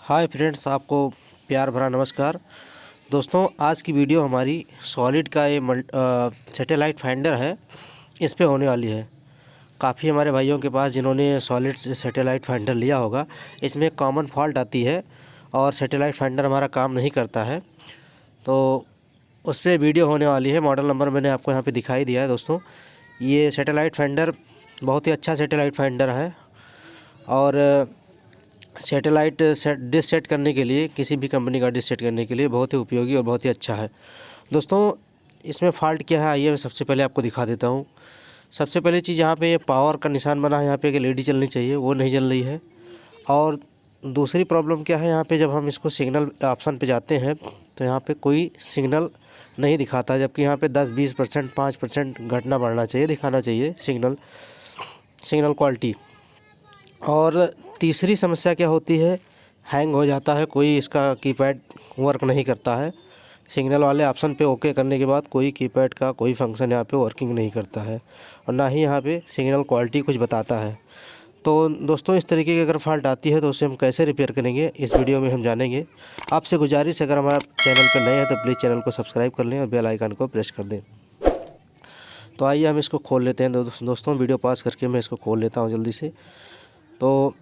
Hi friends, आपको प्यार भरा नमस्कार। दोस्तों, आज की वीडियो हमारी सॉलिड का ये सैटेलाइट फाइंडर है, इस पे होने वाली है। काफ़ी हमारे भाइयों के पास जिन्होंने सॉलिड सैटेलाइट फाइंडर लिया होगा, इसमें कॉमन फॉल्ट आती है और सैटेलाइट फाइंडर हमारा काम नहीं करता है। तो उस पर वीडियो होने वाली है। मॉडल नंबर मैंने आपको यहाँ पे दिखाई दिया है। दोस्तों, ये सैटेलाइट फाइंडर बहुत ही अच्छा सैटेलाइट फाइंडर है और सैटेलाइट डिश सेट करने के लिए, किसी भी कंपनी का डिश सेट करने के लिए बहुत ही उपयोगी और बहुत ही अच्छा है। दोस्तों, इसमें फ़ॉल्ट क्या है आइए मैं सबसे पहले आपको दिखा देता हूँ। सबसे पहली चीज़, यहाँ पे ये पावर का निशान बना है, यहाँ पे एक एलईडी चलनी चाहिए, वो नहीं जल रही है। और दूसरी प्रॉब्लम क्या है, यहाँ पे जब हम इसको सिग्नल ऑप्शन पे जाते हैं तो यहाँ पे कोई सिग्नल नहीं दिखाता, जबकि यहाँ पे 10-20%, 5% घटना बढ़ना चाहिए, दिखाना चाहिए सिग्नल क्वालिटी। और तीसरी समस्या क्या होती है, हैंग हो जाता है, कोई इसका कीपैड वर्क नहीं करता है। सिग्नल वाले ऑप्शन पे ओके करने के बाद कोई कीपैड का कोई फंक्शन यहाँ पे वर्किंग नहीं करता है और ना ही यहाँ पे सिग्नल क्वालिटी कुछ बताता है। तो दोस्तों, इस तरीके की अगर फॉल्ट आती है तो उसे हम कैसे रिपेयर करेंगे, इस वीडियो में हम जानेंगे। आपसे गुजारिश, अगर हमारा चैनल पर नए हैं तो प्लीज़ चैनल को सब्सक्राइब कर लें और बेल आइकन को प्रेस कर दें। तो आइए हम इसको खोल लेते हैं। दोस्तों, वीडियो पॉज करके मैं इसको खोल लेता हूँ जल्दी से। तो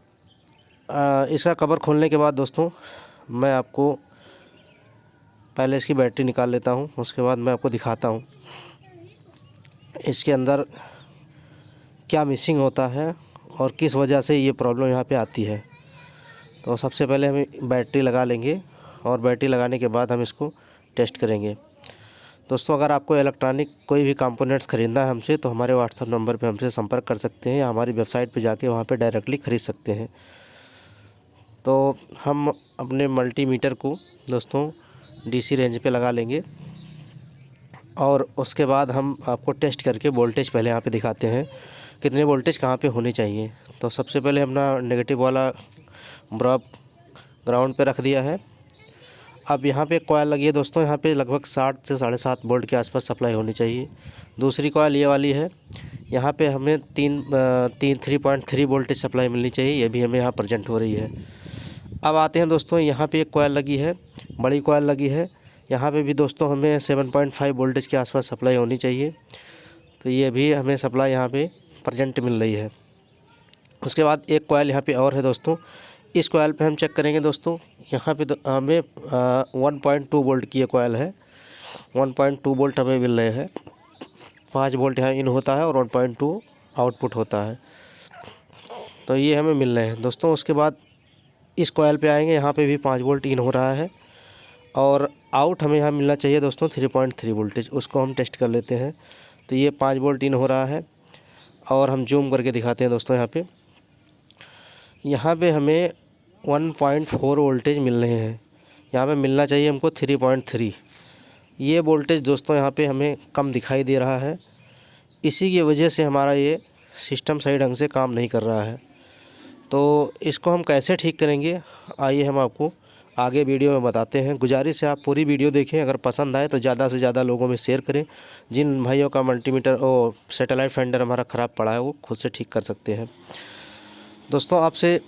इसका कवर खोलने के बाद दोस्तों, मैं आपको पहले इसकी बैटरी निकाल लेता हूँ, उसके बाद मैं आपको दिखाता हूँ इसके अंदर क्या मिसिंग होता है और किस वजह से ये प्रॉब्लम यहाँ पे आती है। तो सबसे पहले हम बैटरी लगा लेंगे और बैटरी लगाने के बाद हम इसको टेस्ट करेंगे। दोस्तों, अगर आपको इलेक्ट्रॉनिक कोई भी कंपोनेंट्स ख़रीदना है हमसे, तो हमारे व्हाट्सएप नंबर पे हमसे संपर्क कर सकते हैं या हमारी वेबसाइट पे जाके वहाँ पे डायरेक्टली ख़रीद सकते हैं। तो हम अपने मल्टीमीटर को दोस्तों डीसी रेंज पे लगा लेंगे और उसके बाद हम आपको टेस्ट करके वोल्टेज पहले यहाँ पे दिखाते हैं, कितने वोल्टेज कहाँ पे होने चाहिए। तो सबसे पहले हमने नेगेटिव वाला बल्ब ग्राउंड पे रख दिया है। अब यहाँ पे कॉइल लगी है दोस्तों, यहाँ पे लगभग 60 से 7.5 वोल्ट के आसपास सप्लाई होनी चाहिए। दूसरी कॉइल ये वाली है, यहाँ पे हमें 3.3 वोल्टेज सप्लाई मिलनी चाहिए, ये भी हमें यहाँ प्रेजेंट हो रही है। अब आते हैं दोस्तों, यहाँ पे एक कॉइल लगी है, बड़ी कॉइल लगी है, यहाँ पे भी दोस्तों हमें 7.5 वोल्टेज के आसपास सप्लाई होनी चाहिए, तो ये भी हमें सप्लाई यहाँ पे प्रेजेंट मिल रही है। उसके बाद एक कॉइल यहाँ पे और है दोस्तों, इस कॉइल पे हम चेक करेंगे दोस्तों, यहाँ पे हमें 1.2 वोल्ट की ये कॉइल है, 1.2 वोल्ट हमें मिल रहे हैं। 5 वोल्ट यहाँ इन होता है और 1.2 आउटपुट होता है, तो ये हमें मिल रहे हैं दोस्तों। उसके बाद इस कॉइल पे आएंगे, यहाँ पे भी 5 वोल्ट इन हो रहा है और आउट हमें यहाँ मिलना चाहिए दोस्तों 3.3 वोल्टेज, उसको हम टेस्ट कर लेते हैं। तो ये 5 वोल्ट इन हो रहा है और हम जूम करके दिखाते हैं दोस्तों। यहाँ पे हमें 1.4 वोल्टेज मिल रहे हैं, यहाँ पे मिलना चाहिए हमको 3.3। ये वोल्टेज दोस्तों यहाँ पे हमें कम दिखाई दे रहा है, इसी की वजह से हमारा ये सिस्टम सही ढंग से काम नहीं कर रहा है। तो इसको हम कैसे ठीक करेंगे, आइए हम आपको आगे वीडियो में बताते हैं। गुजारिश है आप पूरी वीडियो देखें, अगर पसंद आए तो ज़्यादा से ज़्यादा लोगों में शेयर करें। जिन भाइयों का मल्टीमीटर और सैटेलाइट फाइंडर हमारा ख़राब पड़ा है, वो खुद से ठीक कर सकते हैं। दोस्तों, आपसे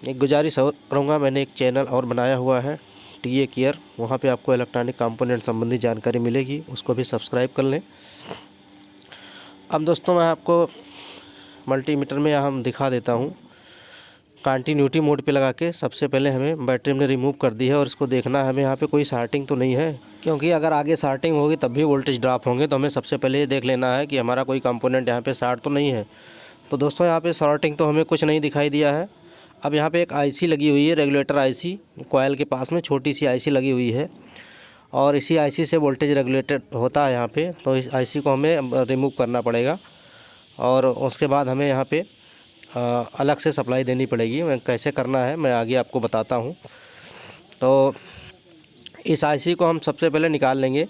एक गुजारिश और करूँगा, मैंने एक चैनल और बनाया हुआ है टीए केयर, वहाँ पे आपको इलेक्ट्रॉनिक कंपोनेंट संबंधी जानकारी मिलेगी, उसको भी सब्सक्राइब कर लें। अब दोस्तों, मैं आपको मल्टीमीटर में हम दिखा देता हूँ, कंटिन्यूटी मोड पे लगा के सबसे पहले हमें बैटरी हमने रिमूव कर दी है और इसको देखना है हमें यहाँ पे कोई शार्टिंग तो नहीं है, क्योंकि अगर आगे शार्टिंग होगी तब भी वोल्टेज ड्रॉप होंगे। तो हमें सबसे पहले ये देख लेना है कि हमारा कोई कंपोनेंट यहाँ पे शार्ट तो नहीं है। तो दोस्तों, यहाँ पे शार्टिंग तो हमें कुछ नहीं दिखाई दिया है। अब यहाँ पे एक आईसी लगी हुई है, रेगुलेटर आईसी, कॉइल के पास में छोटी सी आईसी लगी हुई है और इसी आईसी से वोल्टेज रेगुलेटर होता है यहाँ पे। तो इस आईसी को हमें रिमूव करना पड़ेगा और उसके बाद हमें यहाँ पे अलग से सप्लाई देनी पड़ेगी। मैं कैसे करना है मैं आगे आपको बताता हूँ। तो इस आईसी को हम सबसे पहले निकाल लेंगे।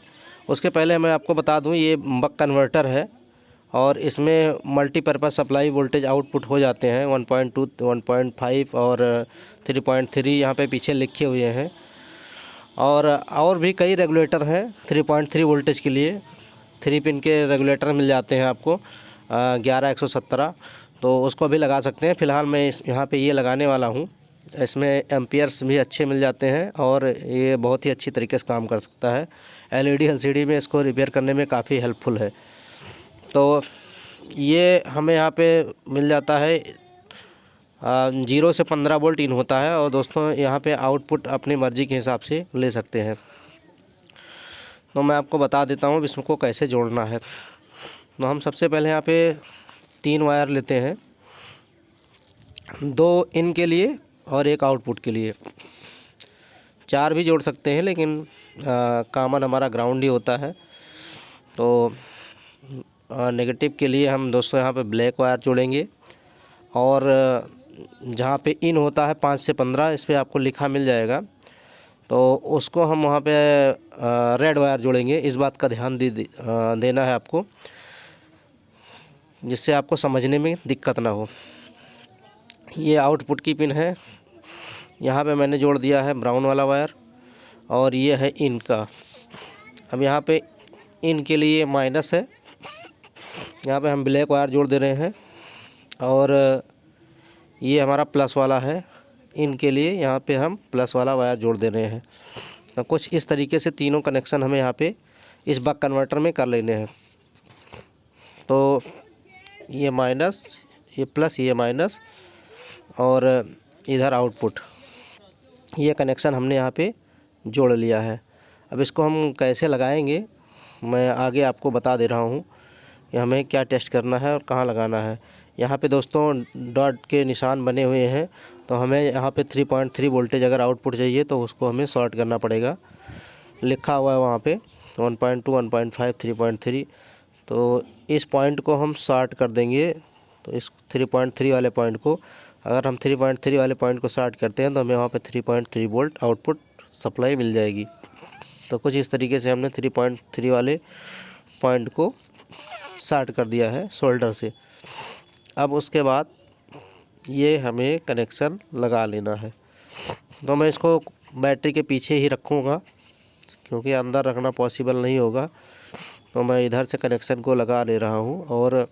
उसके पहले मैं आपको बता दूँ, ये बक कन्वर्टर है और इसमें मल्टीपर्पज़ सप्लाई वोल्टेज आउटपुट हो जाते हैं 1.2, 1.5 और 3.3 यहाँ पे पीछे लिखे हुए हैं। और भी कई रेगुलेटर हैं 3.3 वोल्टेज के लिए, 3 पिन के रेगुलेटर मिल जाते हैं आपको 11-117, तो उसको भी लगा सकते हैं। फ़िलहाल मैं यहाँ पे ये लगाने वाला हूँ इसमें एम्पियर्स भी अच्छे मिल जाते हैं और ये बहुत ही अच्छी तरीके से काम कर सकता है। एलईडी एलसीडी में इसको रिपेयर करने में काफ़ी हेल्पफुल है। तो ये हमें यहाँ पे मिल जाता है 0 से 15 वोल्ट इन होता है। और दोस्तों यहाँ पे आउटपुट अपनी मर्ज़ी के हिसाब से ले सकते हैं। तो मैं आपको बता देता हूँ इसको कैसे जोड़ना है। तो हम सबसे पहले यहाँ पे 3 वायर लेते हैं, 2 इन के लिए और 1 आउटपुट के लिए। 4 भी जोड़ सकते हैं लेकिन कॉमन हमारा ग्राउंड ही होता है। तो नेगेटिव के लिए हम दोस्तों यहाँ पे ब्लैक वायर जोड़ेंगे और जहाँ पे इन होता है 5 से 15, इस पर आपको लिखा मिल जाएगा, तो उसको हम वहाँ पे रेड वायर जोड़ेंगे। इस बात का ध्यान देना है आपको, जिससे आपको समझने में दिक्कत ना हो। ये आउटपुट की पिन है, यहाँ पे मैंने जोड़ दिया है ब्राउन वाला वायर और ये है इन का। अब यहाँ पे इन के लिए माइनस है, यहाँ पे हम ब्लैक वायर जोड़ दे रहे हैं और ये हमारा प्लस वाला है इन के लिए, यहाँ पे हम प्लस वाला वायर जोड़ दे रहे हैं। तो कुछ इस तरीके से तीनों कनेक्शन हमें यहाँ पे इस बक कन्वर्टर में कर लेने हैं। तो ये माइनस, ये प्लस, ये माइनस और इधर आउटपुट, ये कनेक्शन हमने यहाँ पे जोड़ लिया है। अब इसको हम कैसे लगाएंगे मैं आगे आपको बता दे रहा हूँ कि हमें क्या टेस्ट करना है और कहाँ लगाना है। यहाँ पे दोस्तों डॉट के निशान बने हुए हैं, तो हमें यहाँ पे 3.3 वोल्टेज अगर आउटपुट चाहिए तो उसको हमें शॉर्ट करना पड़ेगा। लिखा हुआ है वहाँ पे 1.2, 1.5, 3.3। तो इस पॉइंट को हम शॉर्ट कर देंगे। तो इस 3.3 वाले पॉइंट को, अगर हम 3.3 वाले पॉइंट को शॉर्ट करते हैं तो हमें वहाँ पे 3.3 वोल्ट आउटपुट सप्लाई मिल जाएगी। तो कुछ इस तरीके से हमने 3.3 वाले पॉइंट को शॉर्ट कर दिया है सोल्डर से। अब उसके बाद ये हमें कनेक्शन लगा लेना है। तो मैं इसको बैटरी के पीछे ही रखूँगा क्योंकि अंदर रखना पॉसिबल नहीं होगा। तो मैं इधर से कनेक्शन को लगा ले रहा हूँ और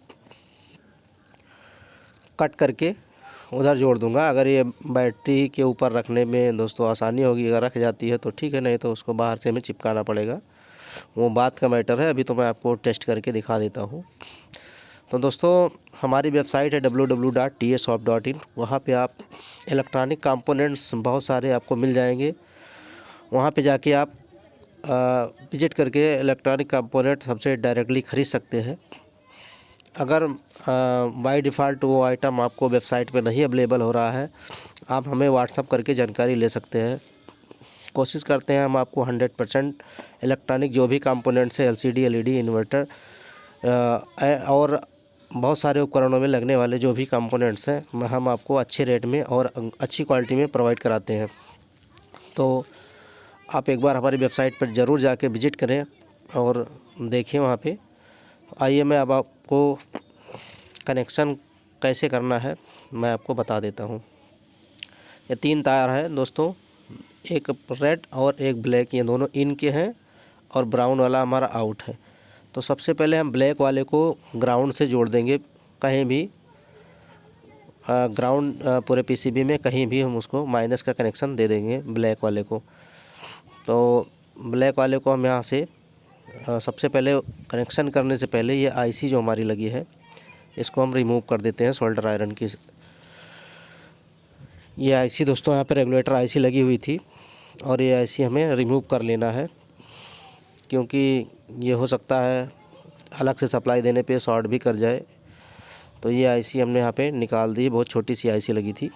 कट करके उधर जोड़ दूंगा। अगर ये बैटरी के ऊपर रखने में दोस्तों आसानी होगी, अगर रख जाती है तो ठीक है, नहीं तो उसको बाहर से हमें चिपकाना पड़ेगा, वो बात का मैटर है। अभी तो मैं आपको टेस्ट करके दिखा देता हूँ। तो दोस्तों हमारी वेबसाइट है www.tashop.in। वहाँ पे आप इलेक्ट्रॉनिक कंपोनेंट्स बहुत सारे आपको मिल जाएंगे। वहाँ पे जाके आप विजिट करके इलेक्ट्रॉनिक कंपोनेंट सबसे डायरेक्टली ख़रीद सकते हैं। अगर बाय डिफ़ॉल्ट वो आइटम आपको वेबसाइट पे नहीं अवेलेबल हो रहा है, आप हमें व्हाट्सअप करके जानकारी ले सकते हैं। कोशिश करते हैं हम आपको 100% इलेक्ट्रॉनिक जो भी कंपोनेंट्स है, LCD, LED, इन्वर्टर और बहुत सारे उपकरणों में लगने वाले जो भी कंपोनेंट्स हैं, हम आपको अच्छे रेट में और अच्छी क्वालिटी में प्रोवाइड कराते हैं। तो आप एक बार हमारी वेबसाइट पर ज़रूर जाके विज़िट करें और देखिए वहाँ पे। आइए मैं अब आपको कनेक्शन कैसे करना है मैं आपको बता देता हूँ। ये 3 तार हैं दोस्तों, एक रेड और एक ब्लैक, ये दोनों इन के हैं और ब्राउन वाला हमारा आउट है। तो सबसे पहले हम ब्लैक वाले को ग्राउंड से जोड़ देंगे। कहीं भी ग्राउंड पूरे PCB में कहीं भी हम उसको माइनस का कनेक्शन दे देंगे ब्लैक वाले को। तो ब्लैक वाले को हम यहाँ से सबसे पहले कनेक्शन करने से पहले ये IC जो हमारी लगी है इसको हम रिमूव कर देते हैं सोल्डर आयरन की। ये IC दोस्तों यहाँ पे रेगुलेटर IC लगी हुई थी और ये IC हमें रिमूव कर लेना है, क्योंकि ये हो सकता है अलग से सप्लाई देने पे शॉर्ट भी कर जाए। तो ये IC हमने यहाँ पे निकाल दी, बहुत छोटी सी IC लगी थी।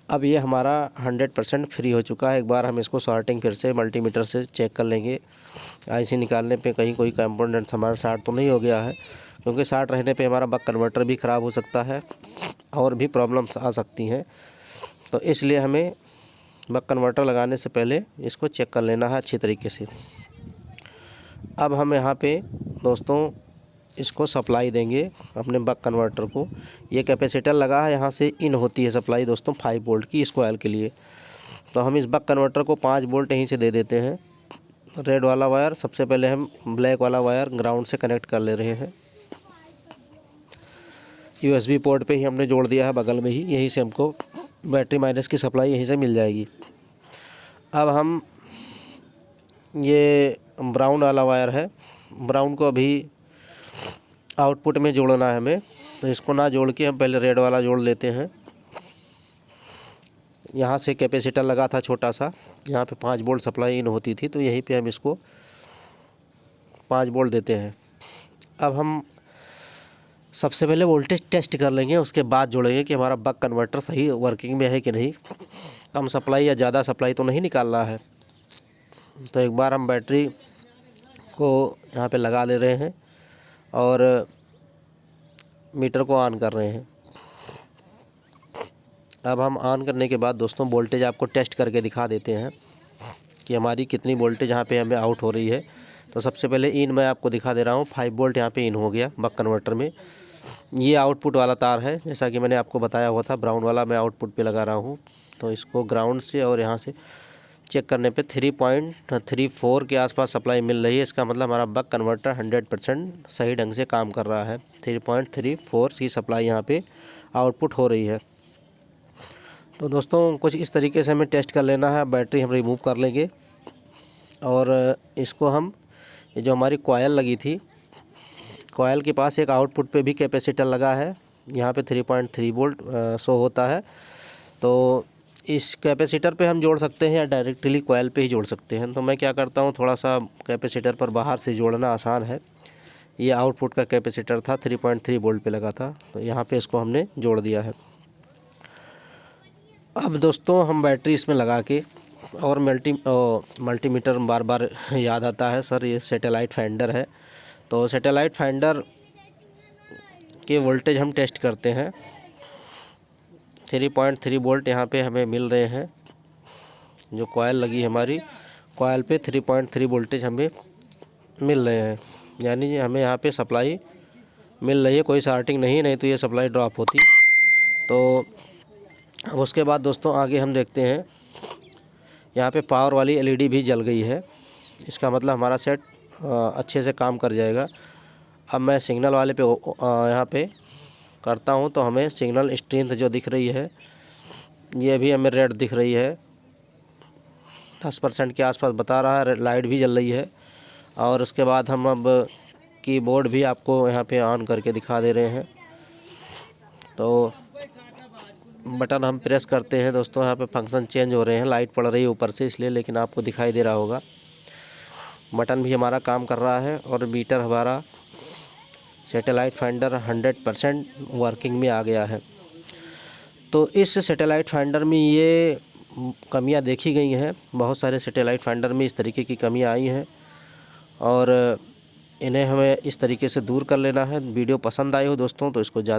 अब ये हमारा 100% फ्री हो चुका है। एक बार हम इसको शॉर्टिंग फिर से मल्टीमीटर से चेक कर लेंगे। IC निकालने पे कहीं कोई कंपोनेंट्स हमारा शॉर्ट तो नहीं हो गया है, क्योंकि शॉर्ट रहने पे हमारा बक कन्वर्टर भी ख़राब हो सकता है और भी प्रॉब्लम्स आ सकती हैं। तो इसलिए हमें बक कन्वर्टर लगाने से पहले इसको चेक कर लेना है अच्छी तरीके से। अब हम यहाँ पे दोस्तों इसको सप्लाई देंगे अपने बक कन्वर्टर को। ये कैपेसिटर लगा है, यहाँ से इन होती है सप्लाई दोस्तों 5 वोल्ट की इस कॉइल के लिए। तो हम इस बक कन्वर्टर को 5 वोल्ट यहीं से दे देते हैं। रेड वाला वायर सबसे पहले हम ब्लैक वाला वायर ग्राउंड से कनेक्ट कर ले रहे हैं। USB पोर्ट पे ही हमने जोड़ दिया है, बगल में ही, यहीं से हमको बैटरी माइनस की सप्लाई यहीं से मिल जाएगी। अब हम ये ब्राउन वाला वायर है, ब्राउन को अभी आउटपुट में जोड़ना है हमें, तो इसको ना जोड़ के हम पहले रेड वाला जोड़ लेते हैं। यहाँ से कैपेसिटर लगा था छोटा सा, यहाँ पे 5 वोल्ट सप्लाई इन होती थी, तो यहीं पे हम इसको 5 वोल्ट देते हैं। अब हम सबसे पहले वोल्टेज टेस्ट कर लेंगे, उसके बाद जोड़ेंगे कि हमारा बक कन्वर्टर सही वर्किंग में है कि नहीं, कम सप्लाई या ज़्यादा सप्लाई तो नहीं निकाल रहा है। तो एक बार हम बैटरी को यहाँ पे लगा ले रहे हैं और मीटर को ऑन कर रहे हैं। अब हम ऑन करने के बाद दोस्तों वोल्टेज आपको टेस्ट करके दिखा देते हैं कि हमारी कितनी वोल्टेज यहाँ पे हमें आउट हो रही है। तो सबसे पहले इन मैं आपको दिखा दे रहा हूँ, 5 वोल्ट यहाँ पे इन हो गया बक कन्वर्टर में। ये आउटपुट वाला तार है, जैसा कि मैंने आपको बताया हुआ था, ब्राउन वाला मैं आउटपुट पे लगा रहा हूँ। तो इसको ग्राउंड से और यहाँ से चेक करने पे 3.34 के आसपास सप्लाई मिल रही है। इसका मतलब हमारा बक कन्वर्टर 100% सही ढंग से काम कर रहा है। 3.34 की सप्लाई यहाँ पे आउटपुट हो रही है। तो दोस्तों कुछ इस तरीके से हमें टेस्ट कर लेना है। बैटरी हम रिमूव कर लेंगे और इसको हम, ये जो हमारी कॉयल लगी थी, कॉयल के पास एक आउटपुट पे भी कैपेसिटर लगा है, यहाँ पे 3.3 वोल्ट शो होता है। तो इस कैपेसिटर पे हम जोड़ सकते हैं या डायरेक्टली कॉयल पे ही जोड़ सकते हैं। तो मैं क्या करता हूँ, थोड़ा सा कैपेसिटर पर बाहर से जोड़ना आसान है। ये आउटपुट का कैपेसिटर था, 3.3 वोल्ट पे लगा था, तो यहाँ पे इसको हमने जोड़ दिया है। अब दोस्तों हम बैटरी इसमें लगा के और मल्टीमीटर बार बार याद आता है, सर ये सैटेलाइट फाइंडर है, तो सैटेलाइट फाइंडर के वोल्टेज हम टेस्ट करते हैं। 3.3 वोल्ट यहाँ पे हमें मिल रहे हैं। जो कॉयल लगी हमारी कॉयल पे 3.3 वोल्टेज हमें मिल रहे हैं, यानी हमें यहाँ पे सप्लाई मिल रही है, कोई शार्टिंग नहीं तो ये सप्लाई ड्रॉप होती। तो अब उसके बाद दोस्तों आगे हम देखते हैं, यहाँ पे पावर वाली एलईडी भी जल गई है। इसका मतलब हमारा सेट अच्छे से काम कर जाएगा। अब मैं सिग्नल वाले पे यहाँ पे करता हूँ, तो हमें सिग्नल स्ट्रेंथ जो दिख रही है, ये भी हमें रेड दिख रही है, 10% के आसपास बता रहा है, लाइट भी जल रही है। और उसके बाद हम अब कीबोर्ड भी आपको यहाँ पे ऑन करके दिखा दे रहे हैं। तो बटन हम प्रेस करते हैं दोस्तों, यहाँ पे फंक्शन चेंज हो रहे हैं, लाइट पड़ रही है ऊपर से इसलिए, लेकिन आपको दिखाई दे रहा होगा। बटन भी हमारा काम कर रहा है और मीटर हमारा सैटेलाइट फाइंडर 100% वर्किंग में आ गया है। तो इस सैटेलाइट फाइंडर में ये कमियां देखी गई हैं, बहुत सारे सैटेलाइट फाइंडर में इस तरीके की कमियां आई हैं और इन्हें हमें इस तरीके से दूर कर लेना है। वीडियो पसंद आई हो दोस्तों तो इसको ज़्यादा